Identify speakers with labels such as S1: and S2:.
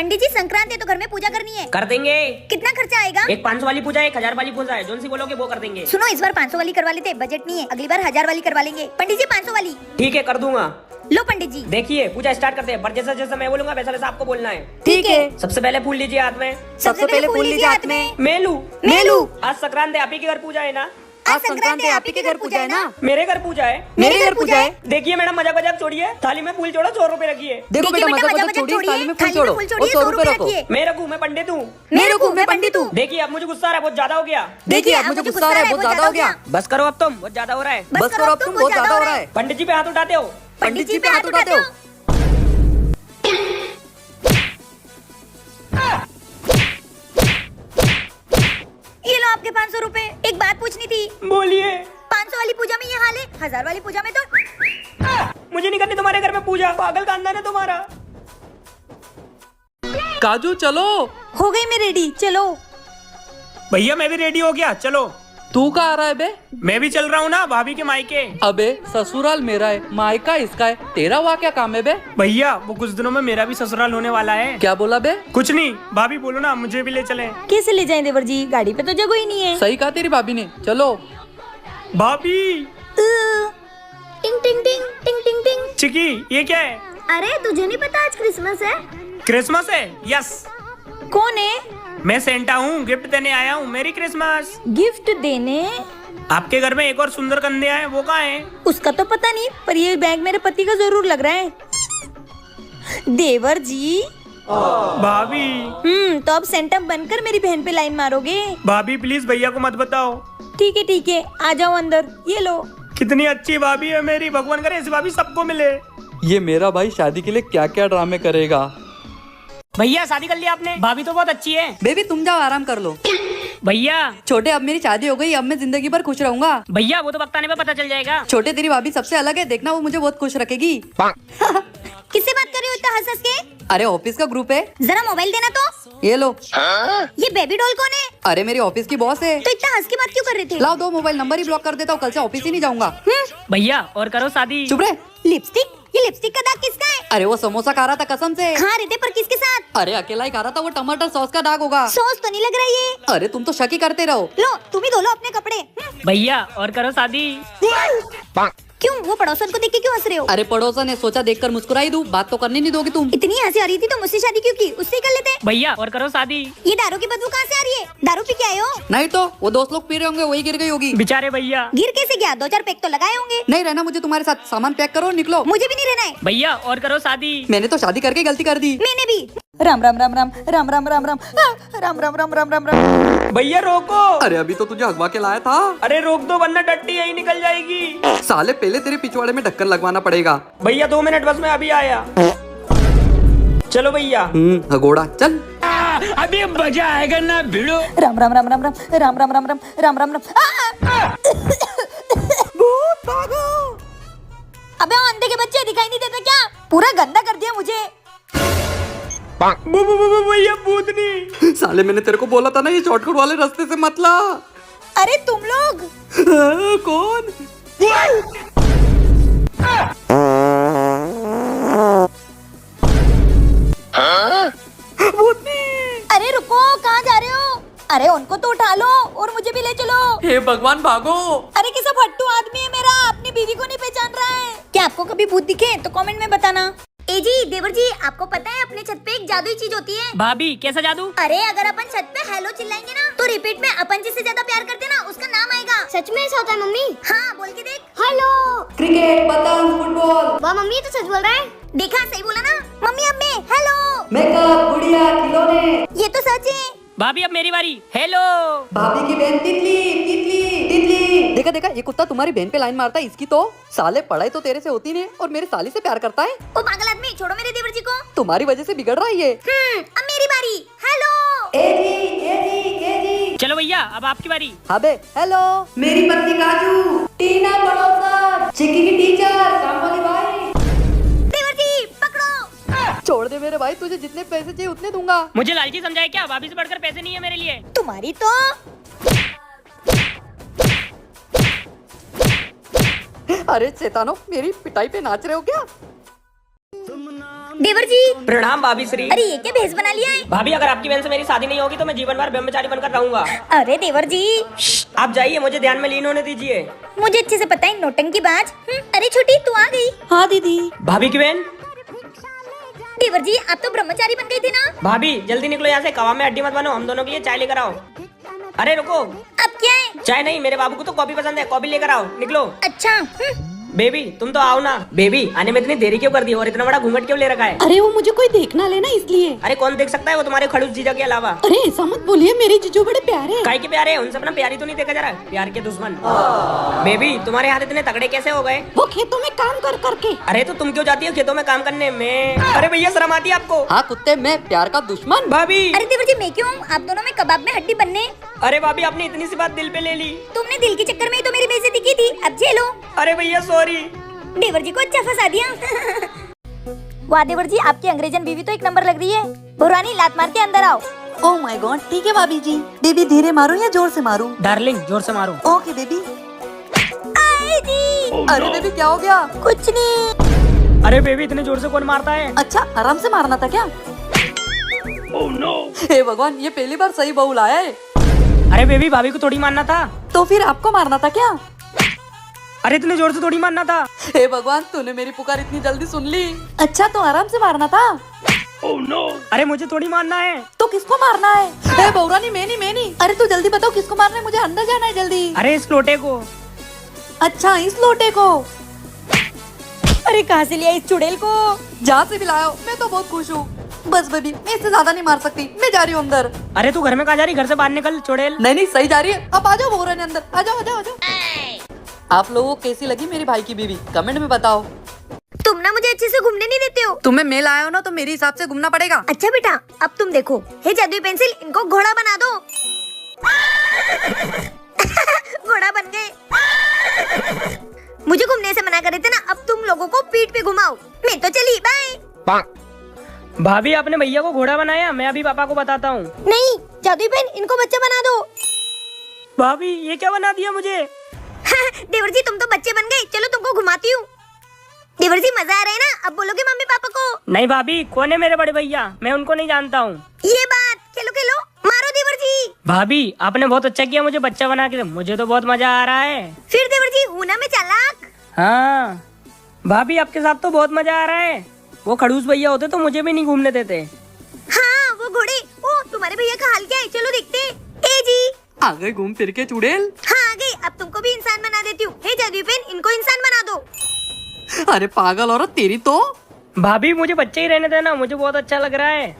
S1: पंडित जी संक्रांति है तो घर में पूजा करनी है।
S2: कर देंगे।
S1: कितना खर्चा आएगा?
S2: एक 500 वाली पूजा है, 1000 वाली पूजा है, जो सी बोलोगे वो कर देंगे।
S1: सुनो, इस बार 500 वाली करवा लेते, बजट नहीं है, अगली बार 1000 वाली करवा लेंगे। पंडित जी 500 वाली।
S2: ठीक है, कर दूंगा।
S1: लो पंडित जी।
S2: देखिए पूजा स्टार्ट करते हैं, पर जैसा जैसा मैं बोलूंगा वैसा वैसा आपको बोलना है।
S1: ठीक है।
S2: सबसे पहले फूल लीजिए हाथ में।
S1: सबसे पहले फूल लीजिए हाथ में।
S2: मेलू
S1: मेलू।
S2: आज संक्रांति आप ही के घर पूजा है ना?
S1: आज संक्रांति आप ही के घर पूजा है ना?
S2: मेरे घर पूजा है।
S1: मेरे घर पूजा है।
S2: देखिए मैडम, मजाक मजाक छोड़िए, थाली में फूल छोड़ो, 100 रुपए रखिए।
S1: देखो बेटा, मजाक छोड़िए, थाली में फूल छोड़ो और 100 रुपए रखो।
S2: मैं रखूं? मैं पंडित हूँ।
S1: मैं पंडित हूँ।
S2: देखिए अब मुझे गुस्सा आ रहा है, बहुत ज्यादा हो गया।
S1: देखिए अब मुझे गुस्सा आ रहा है, बहुत ज्यादा हो गया।
S2: बस करो अब तुम, बहुत ज्यादा हो रहा है।
S1: बस करो अब तुम, बहुत ज्यादा हो रहा है।
S2: पंडित जी पे हाथ उठाते हो।
S1: पंडित जी पे हाथ उठाते हो। ये लो आपके 500 रुपए। एक बात पूछनी थी।
S2: बोलिए।
S1: 500 वाली पूजा में ये हाल है, 1000 वाली पूजा में तो
S2: मुझे नहीं करनी तुम्हारे घर में पूजा, पागल खानदान है तुम्हारा।
S3: काजू चलो।
S1: हो गई मैं रेडी, चलो।
S2: भैया मैं भी रेडी हो गया, चलो।
S3: तू कहाँ आ रहा है बे?
S2: मैं भी चल रहा हूँ ना भाभी के मायके।
S3: अबे ससुराल मेरा है, मायका इसका है, तेरा वहाँ क्या काम है बे?
S2: भैया वो कुछ दिनों में मेरा भी ससुराल होने वाला है।
S3: क्या बोला बे?
S2: कुछ नहीं, भाभी बोलो ना मुझे भी ले चले।
S1: कैसे ले जाएं देवर जी, गाड़ी पे तो जगह ही नहीं है।
S3: सही कहा तेरी भाभी ने, चलो।
S2: भाभी।
S1: टिंग टिंग टिंग टिंग टिंग टिंग।
S2: चिकी ये क्या है?
S1: अरे तुझे नहीं पता आज क्रिसमस है?
S2: क्रिसमस है? यस।
S1: कौन है?
S2: मैं सेंटा हूँ, गिफ्ट देने आया हूँ। मेरी क्रिसमस।
S1: गिफ्ट देने?
S2: आपके घर में एक और सुंदर कंधे आए, वो कहाँ है?
S1: उसका तो पता नहीं, पर ये बैग मेरे पति का जरूर लग रहा है। देवर जी।
S2: भाभी।
S1: तो अब सेंटअप बनकर मेरी बहन पे लाइन मारोगे?
S2: भाभी प्लीज भैया को मत बताओ।
S1: ठीक है, आ जाओ अंदर, ये लो।
S2: कितनी अच्छी भाभी है मेरी, भगवान करे ऐसी भाभी सबको मिले।
S3: ये मेरा भाई शादी के लिए क्या क्या ड्रामे करेगा।
S2: भैया शादी कर लिया आपने? भाभी तो बहुत अच्छी है।
S4: बेबी तुम जाओ, आराम कर लो।
S2: भैया।
S4: छोटे अब मेरी शादी हो गई, अब मैं जिंदगी भर खुश रहूंगा।
S2: भैया वो तो वक्त आने पे पता चल जाएगा।
S4: छोटे तेरी भाभी सबसे अलग है, देखना वो मुझे बहुत खुश रखेगी।
S1: किससे बात कर रहे हो इतना हंस हंस के?
S4: अरे ऑफिस का ग्रुप है।
S1: जरा मोबाइल देना तो।
S4: ये लो।
S1: ये बेबी डॉल कौन है?
S4: अरे मेरी ऑफिस की बॉस है।
S1: तो इतना हंस के बात क्यों कर रहे थे?
S4: लाओ दो मोबाइल नंबर ही ब्लॉक कर देता हूँ, कल से ऑफिस ही नहीं जाऊंगा।
S2: भैया और करो शादी।
S4: चुप रहे।
S1: लिपस्टिक? ये लिपस्टिक का दाग किसका है?
S4: अरे वो समोसा खा रहा था कसम से।
S1: खा रहे थे, पर किसके साथ?
S4: अरे अकेला ही खा रहा था, वो टमाटर सॉस का दाग होगा।
S1: सॉस तो नहीं लग रहा ये।
S4: अरे तुम तो शक ही करते रहो।
S1: लो तुम ही धो लो अपने कपड़े।
S2: भैया और करो शादी।
S1: क्यों, वो पड़ोसन को देख के क्यों हंस रहे हो?
S4: अरे पड़ोसन ने सोचा देखकर मुस्कुराई दूं, बात तो करने नहीं दोगी तुम।
S1: इतनी हंसी आ रही थी तो मुझसे शादी क्यों की? उससे ही कर लेते।
S2: भैया और करो शादी।
S1: ये दारू की बदबू कहाँ से आ रही है? दारू पी के आए हो?
S4: नहीं तो वो दोस्त लोग पी रहे होंगे, वही गिर गई होगी।
S2: बेचारे भैया।
S1: गिर कैसे गया? 2-4 पैक तो लगाए होंगे।
S4: नहीं रहना मुझे तुम्हारे साथ, सामान पैक करो निकलो।
S1: मुझे भी नहीं रहना है।
S2: भैया और करो शादी।
S4: मैंने तो शादी करके गलती कर दी।
S1: मैंने भी। राम राम राम राम राम राम राम राम राम राम राम राम राम राम।
S2: भैया रोको।
S4: अरे अभी तो तुझे हगवा के लाया था।
S2: अरे रोक दो वरना डट्टी यही निकल जाएगी।
S4: साले पहले तेरे पिछवाड़े में ढक्कन लगवाना पड़ेगा।
S2: भैया 2 मिनट बस, मैं अभी आया। चलो भैया।
S4: घोड़ा चल।
S2: अभी मजा आएगा ना भिड़ो।
S1: राम राम राम राम राम राम राम राम राम राम राम राम। भूत भागो। अबे अंधे के बच्चे दिखाई नहीं देते क्या? पूरा गंदा कर दिया मुझे।
S2: भैया भूतनी।
S4: साले मैंने तेरे को बोला था ना ये शॉर्टकट वाले रास्ते से मत ला।
S1: अरे तुम लोग।
S4: कौन?
S1: अरे रुको, कहाँ जा रहे हो? अरे उनको तो उठा लो और मुझे भी ले चलो।
S4: हे भगवान भागो।
S1: अरे कैसा फट्टू आदमी है मेरा, अपनी बीवी को नहीं पहचान रहा है। क्या आपको कभी भूत दिखे तो कमेंट में बताना। ए जी, देवर जी, आपको पता है अपने छत पे एक जादुई चीज होती है।
S2: भाभी कैसा जादू?
S1: अरे अगर अपन छत पे हेलो चिल्लाएंगे ना, तो रिपीट में अपन जिससे ज्यादा प्यार करते ना उसका नाम आएगा। सच में ऐसा होता है मम्मी? हाँ बोल के देख। हेलो।
S4: क्रिकेट, पतंग, फुटबॉल।
S1: वाह मम्मी, तो सच बोल रहा है। देखा, सही बोला ना मम्मी। अब मैं हेलो।
S4: मेकअप, गुड़िया, खिलौने।
S1: ये तो सच है।
S2: भाभी अब मेरी बारी। हेलो।
S4: भाभी की बहन तितली तितली तितली। देखा देखा, ये कुत्ता तुम्हारी बहन पे लाइन मारता है, इसकी तो साले पढ़ाई तो तेरे से होती नहीं और मेरे साली से प्यार करता है।
S1: ओ पागल आदमी, छोड़ो मेरे देवर जी को।
S4: तुम्हारी वजह से बिगड़ रहा है ये।
S1: अब मेरी बारी। हेलो।
S2: चलो भैया अब आपकी बारी।
S4: हाँ बे, हेलो। मेरी पत्नी काजू, टीना पड़ोसन, चिक्की की टीचर, कामवाली भाई।
S1: देवर जी पकड़ो।
S4: छोड़ दे मेरे भाई, तुझे जितने पैसे चाहिए उतने दूंगा।
S2: मुझे लालची समझाए क्या? भाभी से बढ़कर पैसे नहीं है मेरे लिए।
S1: तुम्हारी तो।
S4: अरे शैतानो, मेरी पिटाई पे नाच रहे हो क्या?
S1: देवर जी,
S2: प्रणाम भाभी श्री।
S1: अरे ये क्या भेष बना लिया है?
S2: भाभी अगर आपकी बहन से मेरी शादी नहीं होगी तो मैं जीवन भर ब्रह्मचारी बनकर रहूंगा।
S1: अरे देवर जी,
S2: आप जाइए, मुझे ध्यान में लीन होने दीजिए।
S1: मुझे अच्छे से पता है नौटंकीबाज। अरे छोटी तू आ गई?
S4: हाँ दीदी।
S2: भाभी की बहन।
S1: देवर जी आप तो ब्रह्मचारी बन गई थी ना?
S2: भाभी जल्दी निकलो यहाँ से, कवा में हड्डी मत बनो। हम दोनों के लिए चाय लेकर आओ। अरे रुको,
S1: अब क्या है?
S2: चाय नहीं, मेरे बाबू को तो कॉफी पसंद है। कॉफी लेकर आओ, निकलो।
S1: अच्छा।
S2: बेबी तुम तो आओ ना। बेबी आने में इतनी देरी क्यों कर दी और इतना बड़ा घूंघट क्यों ले रखा है?
S5: अरे वो मुझे कोई देखना लेना इसलिए।
S2: अरे कौन देख सकता है, वो तुम्हारे खड़ूस जीजा के अलावा।
S5: अरे ऐसा मत बोलिए, मेरे जीजू बड़े प्यारे हैं।
S2: काय के प्यारे? उनसे अपना प्यारी तो नहीं देखा जा रहा, प्यार के दुश्मन। बेबी तुम्हारे हाथ इतने तगड़े कैसे हो गए?
S5: वो खेतों में काम कर करके।
S2: अरे तो तुम क्यों जाती हो खेतों में काम करने में? अरे भैया शर्म आती है आपको?
S4: हाँ कुत्ते, मैं प्यार का दुश्मन।
S2: भाभी।
S1: अरे देवर जी मैं क्यों हूँ? आप दोनों में कबाब में हड्डी बनने।
S2: अरे भाभी आपने इतनी सी बात दिल पे ले ली।
S1: तुमने दिल के चक्कर में ही तो मेरी बेइज्जती की थी, अब झेलो।
S2: अरे भैया सॉरी।
S1: देवर जी को अच्छा फंसा दिया। वाह देवर जी, आपकी अंग्रेजन बीवी तो एक नंबर लग रही है। बुरानी लात मार के अंदर आओ।
S5: ओह माय गॉड, ठीक है भाभी जी। बेबी धीरे मारूं या जोर से मारूं?
S2: डार्लिंग जोर से मारो।
S5: Okay baby.
S1: आए जी।
S4: अरे बेबी क्या हो गया?
S1: कुछ नहीं।
S2: अरे बेबी इतने जोर से कौन मारता है?
S5: अच्छा आराम से मारना था क्या?
S4: हे भगवान, ये पहली बार सही बहू लाया है।
S2: अरे बेबी भाभी को थोड़ी मारना था।
S5: तो फिर आपको मारना था क्या?
S2: अरे इतने जोर से थोड़ी मारना था।
S4: हे भगवान, तूने मेरी पुकार इतनी जल्दी सुन ली।
S5: अच्छा तो आराम से मारना था।
S2: अरे मुझे थोड़ी मारना है।
S5: तो किसको मारना है?
S4: हे बहुरानी, मैं नहीं।
S5: अरे तू जल्दी बताओ किसको मारना है, मुझे अंदर जाना है जल्दी।
S2: अरे इस लोटे को।
S5: अच्छा इस लोटे को।
S1: अरे कहाँ से लिया इस चुड़ैल को?
S4: जहाँ से भी लाया हो, मैं तो बहुत खुश हूँ। बस बेबी, मैं इससे ज्यादा नहीं मार सकती, मैं जा रही हूँ अंदर।
S2: अरे तू घर में कहाँ जा रही? घर से बाहर निकल चुड़ैल।
S4: नहीं सही जा रही है। अब आ जाओ बहुरानी अंदर, आ जाओ। आप लोगों को कैसी लगी मेरी भाई की बीवी, कमेंट में बताओ।
S1: तुम ना मुझे अच्छे से घूमने नहीं देते हो।
S4: तुम्हें मेल आया हो ना, तो मेरे हिसाब से घूमना पड़ेगा।
S1: अच्छा बेटा अब तुम देखो, हे जादुई पेंसिल इनको घोड़ा बना दो। घोड़ा बन गए। मुझे घूमने से मना कर रहे थे ना, अब तुम लोगों को पीठ पे घुमाओ। मैं तो चली, बाय।
S2: भाभी आपने भैया को घोड़ा बनाया, मैं अभी पापा को बताता हूँ।
S1: नहीं जादुई पेन, इनको बच्चा बना दो।
S2: भाभी ये क्या बना दिया मुझे?
S1: देवर जी तुम तो बच्चे बन गए, चलो तुमको घुमाती हूँ। देवर जी मजा आ रहा है ना? अब बोलोगे मम्मी पापा को?
S2: नहीं भाभी, कौन है मेरे बड़े भैया? मैं उनको नहीं जानता हूँ।
S1: ये बात, खेलो मारो देवर जी।
S2: भाभी आपने बहुत अच्छा किया मुझे बच्चा बना के, मुझे तो बहुत मजा आ रहा है।
S1: फिर देवर जी हूँ ना मैं चालाक।
S2: हाँ भाभी आपके साथ तो बहुत मजा आ रहा है। वो खड़ूस भैया होते तो मुझे भी नहीं घूमने देते।
S1: हाँ वो घोड़े, ओ तुम्हारे भैया का हाल क्या है, चलो देखते हैं। ए जी
S4: आ गए घूम फिर के चुड़ैल।
S1: हाँ आ गई, अब तुमको भी इंसान बना देती हूँ। हे जादुई पेन, इनको इंसान बना दो।
S4: अरे पागल औरत तेरी तो।
S2: भाभी मुझे बच्चे ही रहने देना, मुझे बहुत अच्छा लग रहा है।